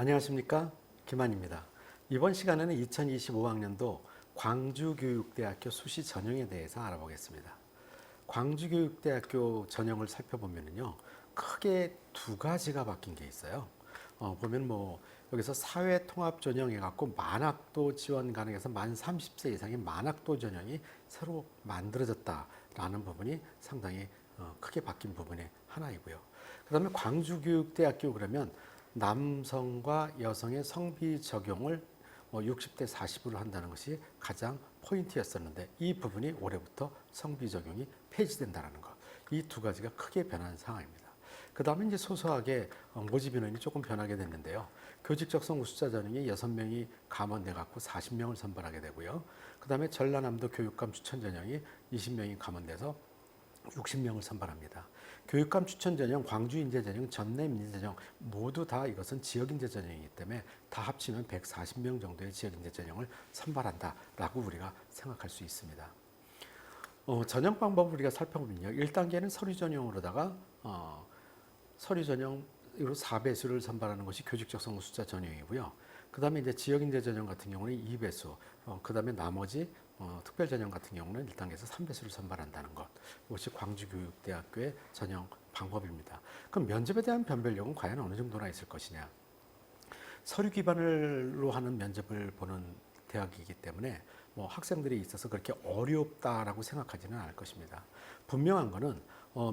안녕하십니까, 김한입니다. 이번 시간에는 2025학년도 광주교육대학교 수시 전형에 대해서 알아보겠습니다. 광주교육대학교 전형을 살펴보면요, 크게 두 가지가 바뀐 게 있어요. 보면 여기서 사회통합 전형해 갖고 만학도 지원 가능해서 만 30세 이상의 만학도 전형이 새로 만들어졌다라는 부분이 상당히 크게 바뀐 부분의 하나이고요. 그다음에 광주교육대학교 그러면 남성과 여성의 성비 적용을 60대 40으로 한다는 것이 가장 포인트였었는데, 이 부분이 올해부터 성비 적용이 폐지된다는 것, 이 두 가지가 크게 변한 상황입니다. 그 다음에 이제 소소하게 모집 인원이 조금 변하게 됐는데요. 교직 적성 우수자 전형이 6명이 감원돼 갖고 40명을 선발하게 되고요. 그 다음에 전라남도 교육감 추천 전형이 20명이 감원돼서 60명을 선발합니다. 교육감 추천 전형, 광주 인재 전형, 전남 인재 전형 모두 다 이것은 지역 인재 전형이기 때문에 다 합치면 140명 정도의 지역 인재 전형을 선발한다라고 우리가 생각할 수 있습니다. 전형 방법을 우리가 살펴보면요. 1단계는 서류 전형으로다가 서류 전형으로 4배수를 선발하는 것이 교직 적성 우수자 전형이고요. 그 다음에 이제 지역 인재 전형 같은 경우는 2배수, 그 다음에 나머지 특별 전형 같은 경우는 1단계에서 3배수를 선발한다는 것. 이것이 광주교육대학교의 전형 방법입니다. 그럼 면접에 대한 변별력은 과연 어느 정도나 있을 것이냐? 서류 기반으로 하는 면접을 보는 대학이기 때문에 학생들이 있어서 그렇게 어렵다라고 생각하지는 않을 것입니다. 분명한 거는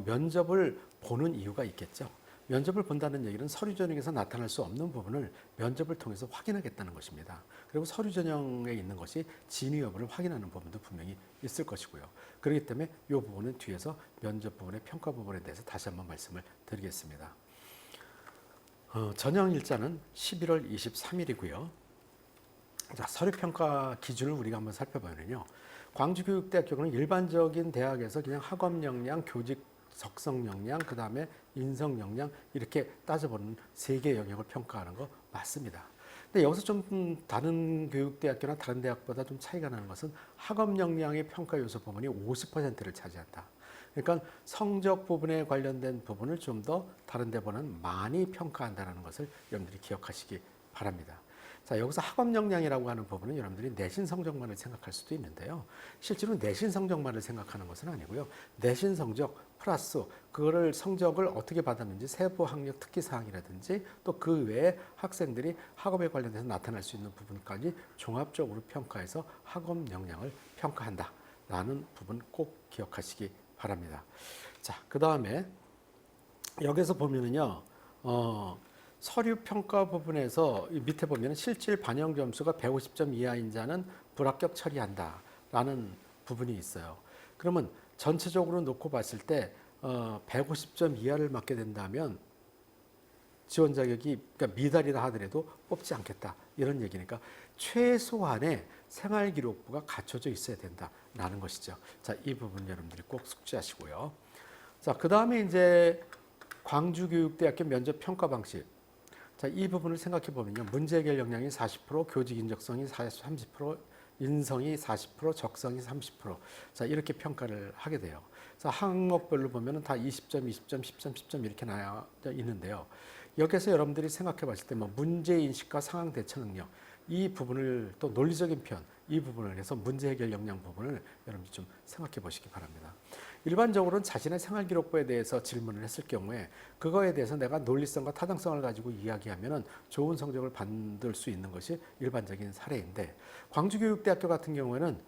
면접을 보는 이유가 있겠죠. 면접을 본다는 얘기는 서류 전형에서 나타날 수 없는 부분을 면접을 통해서 확인하겠다는 것입니다. 그리고 서류 전형에 있는 것이 진위 여부를 확인하는 부분도 분명히 있을 것이고요. 그렇기 때문에 이 부분은 뒤에서 면접 부분의 평가 부분에 대해서 다시 한번 말씀을 드리겠습니다. 전형 일자는 11월 23일이고요. 자, 서류 평가 기준을 우리가 한번 살펴보면요. 광주교육대학교는 일반적인 대학에서 그냥 학업 역량, 교직 적성 역량, 그 다음에 인성 역량 이렇게 따져보는 3개의 영역을 평가하는 거 맞습니다. 근데 여기서 좀 다른 교육대학교나 다른 대학보다 좀 차이가 나는 것은 학업 역량의 평가 요소 부분이 50%를 차지한다. 그러니까 성적 부분에 관련된 부분을 좀 더 다른 데보다는 많이 평가한다는 것을 여러분들이 기억하시기 바랍니다. 자, 여기서 학업 역량이라고 하는 부분은 여러분들이 내신 성적만을 생각할 수도 있는데요. 실제로 내신 성적만을 생각하는 것은 아니고요. 내신 성적 플러스 그거를 성적을 어떻게 받았는지 세부 학력 특기 사항이라든지 또 그 외에 학생들이 학업에 관련해서 나타날 수 있는 부분까지 종합적으로 평가해서 학업 역량을 평가한다라는 부분 꼭 기억하시기 바랍니다. 자, 그 다음에 여기서 보면은요. 서류 평가 부분에서 밑에 보면 실질 반영 점수가 150점 이하인 자는 불합격 처리한다라는 부분이 있어요. 그러면 전체적으로 놓고 봤을 때 150점 이하를 맞게 된다면 지원 자격이 그러니까 미달이라 하더라도 뽑지 않겠다 이런 얘기니까 최소한의 생활기록부가 갖춰져 있어야 된다라는 것이죠. 자, 이 부분 여러분들이 꼭 숙지하시고요. 자, 그 다음에 이제 광주교육대학교 면접 평가 방식. 자, 이 부분을 생각해 보면요. 문제 해결 역량이 40%, 교직 인적성이 30%, 인성이 40%, 적성이 30%. 자, 이렇게 평가를 하게 돼요. 자, 항목별로 보면은 다 20점, 20점, 10점, 10점 이렇게 나와 있는데요. 여기서 여러분들이 생각해 봤을 때 문제 인식과 상황 대처 능력 이 부분을 또 논리적인 편, 이 부분을 해서 문제 해결 역량 부분을 여러분들 좀 생각해 보시기 바랍니다. 일반적으로는 자신의 생활기록부에 대해서 질문을 했을 경우에 그거에 대해서 내가 논리성과 타당성을 가지고 이야기하면 좋은 성적을 받을 수 있는 것이 일반적인 사례인데, 광주교육대학교 같은 경우에는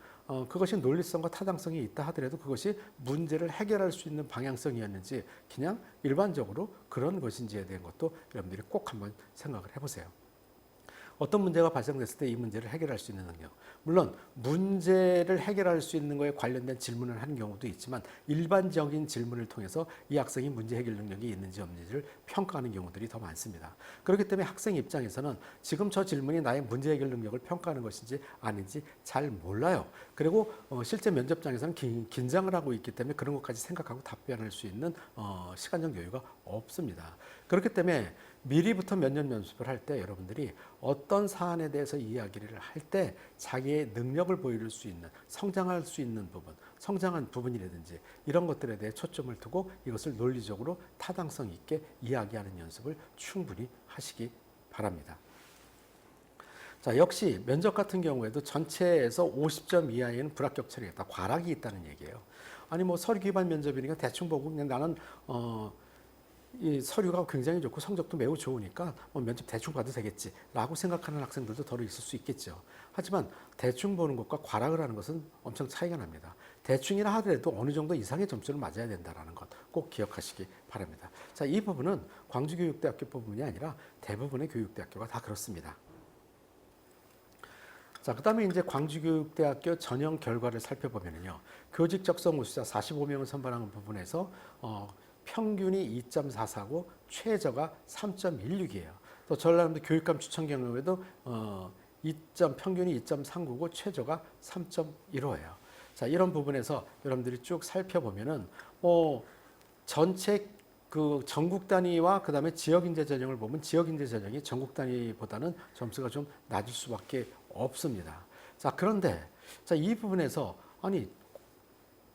그것이 논리성과 타당성이 있다 하더라도 그것이 문제를 해결할 수 있는 방향성이었는지 그냥 일반적으로 그런 것인지에 대한 것도 여러분들이 꼭 한번 생각을 해보세요. 어떤 문제가 발생됐을 때 이 문제를 해결할 수 있는 능력. 물론 문제를 해결할 수 있는 것에 관련된 질문을 하는 경우도 있지만 일반적인 질문을 통해서 이 학생이 문제 해결 능력이 있는지 없는지를 평가하는 경우들이 더 많습니다. 그렇기 때문에 학생 입장에서는 지금 저 질문이 나의 문제 해결 능력을 평가하는 것인지 아닌지 잘 몰라요. 그리고 실제 면접장에서는 긴장을 하고 있기 때문에 그런 것까지 생각하고 답변할 수 있는 시간적 여유가 없습니다. 그렇기 때문에 미리부터 면접 연습을 할 때 여러분들이 어떤 사안에 대해서 이야기를 할 때 자기의 능력을 보여줄 수 있는, 성장할 수 있는 부분, 성장한 부분이라든지 이런 것들에 대해 초점을 두고 이것을 논리적으로 타당성 있게 이야기하는 연습을 충분히 하시기 바랍니다. 자, 역시 면접 같은 경우에도 전체에서 50점 이하에는 불합격 처리겠다. 과락이 있다는 얘기예요. 아니 뭐 서류 기반 면접이니까 대충 보고 그냥 나는 이 서류가 굉장히 좋고 성적도 매우 좋으니까 뭐 면접 대충 봐도 되겠지라고 생각하는 학생들도 덜어 있을 수 있겠죠. 하지만 대충 보는 것과 과락을 하는 것은 엄청 차이가 납니다. 대충이라 하더라도 어느 정도 이상의 점수를 맞아야 된다는 것 꼭 기억하시기 바랍니다. 자, 이 부분은 광주교육대학교뿐만이 아니라 대부분의 교육대학교가 다 그렇습니다. 자, 그다음에 이제 광주교육대학교 전형 결과를 살펴보면요, 교직 적성 우수자 45명을 선발한 부분에서 평균이 2.44고 최저가 3.16이에요. 또 전라남도 교육감 추천 경우에도 평균이 2.39고 최저가 3.15예요. 자, 이런 부분에서 여러분들이 쭉 살펴보면은 전체 그 전국 단위와 그다음에 지역 인재 전형을 보면 지역 인재 전형이 전국 단위보다는 점수가 좀 낮을 수밖에 없습니다. 자, 그런데 자, 이 부분에서 아니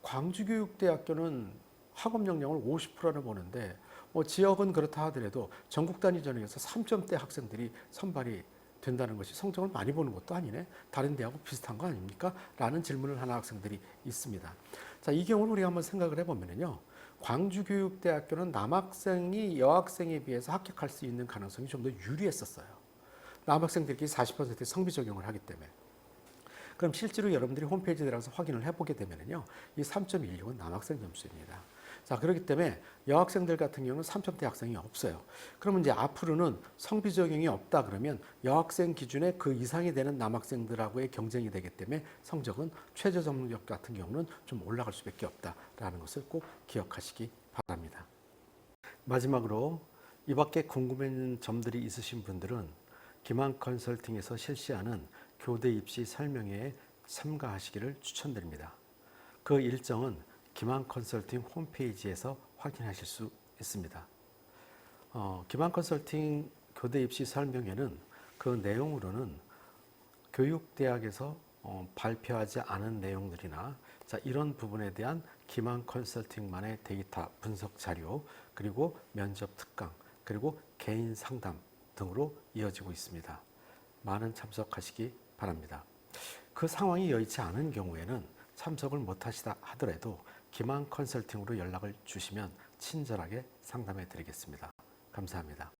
광주교육대학교는 학업 역량을 50%를 보는데 지역은 그렇다 하더라도 전국 단위 전형에서 3점대 학생들이 선발이 된다는 것이 성적을 많이 보는 것도 아니네. 다른 대하고 비슷한 거 아닙니까? 라는 질문을 하는 학생들이 있습니다. 자, 이 경우를 우리가 한번 생각을 해보면요, 광주교육대학교는 남학생이 여학생에 비해서 합격할 수 있는 가능성이 좀 더 유리했었어요. 남학생들끼리 40% 성비 적용을 하기 때문에. 그럼 실제로 여러분들이 홈페이지에 들어가서 확인을 해보게 되면요, 이 3.16은 남학생 점수입니다. 자, 그렇기 때문에 여학생들 같은 경우는 3점대 학생이 없어요. 그러면 이제 앞으로는 성비 적용이 없다 그러면 여학생 기준에 그 이상이 되는 남학생들하고의 경쟁이 되기 때문에 성적은 최저 성적 같은 경우는 좀 올라갈 수밖에 없다라는 것을 꼭 기억하시기 바랍니다. 마지막으로 이 밖에 궁금한 점들이 있으신 분들은 기만 컨설팅에서 실시하는 교대 입시 설명회에 참가하시기를 추천드립니다. 그 일정은 기만 컨설팅 홈페이지에서 확인하실 수 있습니다. 기만 컨설팅 교대 입시 설명회는 그 내용으로는 교육대학에서 발표하지 않은 내용들이나 자, 이런 부분에 대한 기만 컨설팅만의 데이터 분석 자료, 그리고 면접 특강, 그리고 개인 상담 등으로 이어지고 있습니다. 많은 참석하시기 바랍니다. 그 상황이 여의치 않은 경우에는 참석을 못하시다 하더라도 기만 컨설팅으로 연락을 주시면 친절하게 상담해 드리겠습니다. 감사합니다.